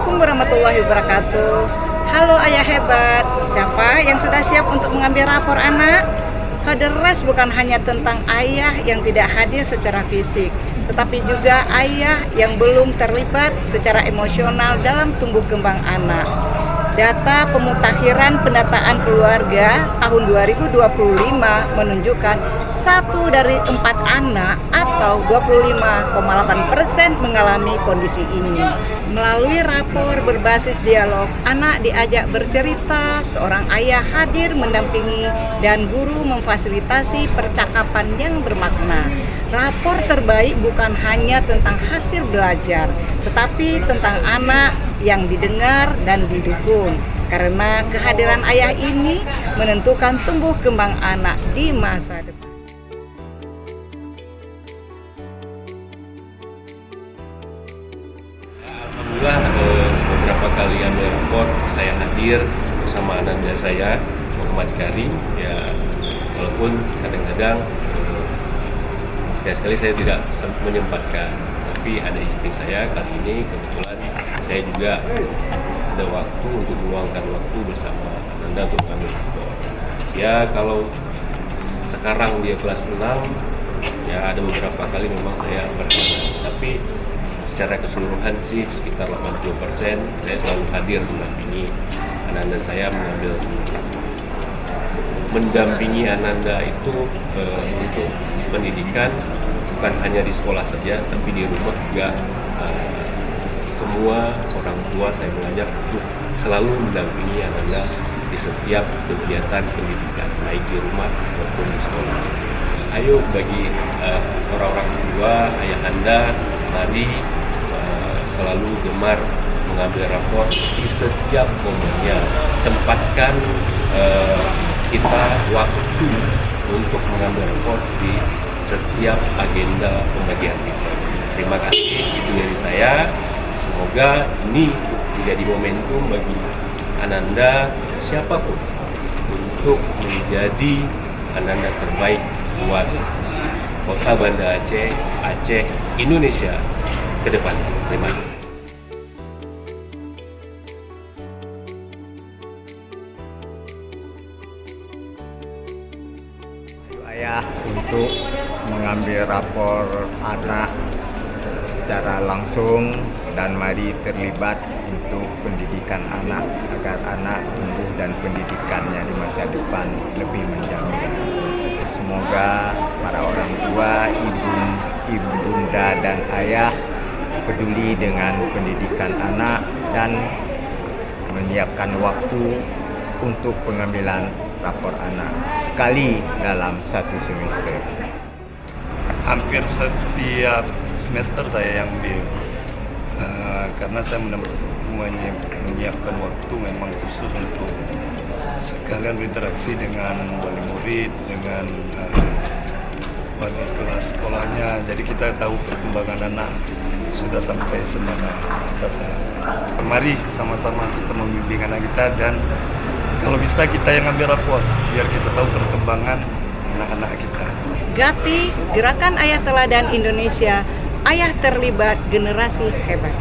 Assalamualaikum warahmatullahi wabarakatuh. Halo ayah hebat, siapa yang sudah siap untuk mengambil rapor anak? Father Race bukan hanya tentang ayah yang tidak hadir secara fisik, tetapi juga ayah yang belum terlibat secara emosional dalam tumbuh kembang anak. Data pemutakhiran pendataan keluarga tahun 2025 menunjukkan 1 dari 4 anak atau 25,8% mengalami kondisi ini. Melalui rapor berbasis dialog, anak diajak bercerita, seorang ayah hadir mendampingi, dan guru memfasilitasi percakapan yang bermakna. Rapor terbaik bukan hanya tentang hasil belajar, tetapi tentang anak yang didengar dan didukung, karena kehadiran ayah ini menentukan tumbuh kembang anak di masa depan. Alhamdulillah beberapa kali ambil rapor saya hadir bersama ananda saya Muhammad Karim, ya walaupun kadang-kadang sekali-sekali saya tidak menyempatkan, tapi ada istri saya kali ini kebetulan saya juga ada waktu untuk meluangkan waktu bersama ananda untuk mengambil rapor. Ya kalau sekarang dia kelas 6, ya ada beberapa kali memang saya berhalangan, tapi secara keseluruhan sih sekitar 80% saya selalu hadir mendampingi ananda saya mendampingi ananda itu untuk pendidikan, bukan hanya di sekolah saja, tapi di rumah juga. Semua orang tua saya mengajak untuk selalu mendampingi ananda di setiap kegiatan pendidikan, baik di rumah maupun di sekolah. Ayo bagi orang-orang tua, ayah anda, mari selalu gemar mengambil rapor di setiap momennya. Sempatkan kita waktu untuk mengambil rapor di setiap agenda pembagian kita. Terima kasih, itu dari saya. Semoga ini menjadi momentum bagi ananda siapapun untuk menjadi ananda terbaik buat Kota Banda Aceh, Aceh, Indonesia ke depan. Terima kasih. Ayah untuk mengambil rapor anak secara langsung dan mari terlibat untuk pendidikan anak agar anak tumbuh dan pendidikannya di masa depan lebih menjamin. Semoga para orang tua, ibu bunda dan ayah peduli dengan pendidikan anak dan menyiapkan waktu untuk pengambilan rapor anak sekali dalam 1 semester. Hampir setiap semester saya yang ambil, karena saya menyiapkan waktu memang khusus untuk sekalian berinteraksi dengan wali murid, dengan wali kelas sekolahnya, jadi kita tahu perkembangan anak sudah sampai semana atasnya. Mari sama-sama kita membimbing anak kita, dan kalau bisa kita yang ambil rapor biar kita tahu perkembangan anak-anak kita. Gati, Gerakan Ayah Teladan Indonesia, ayah terlibat, generasi hebat.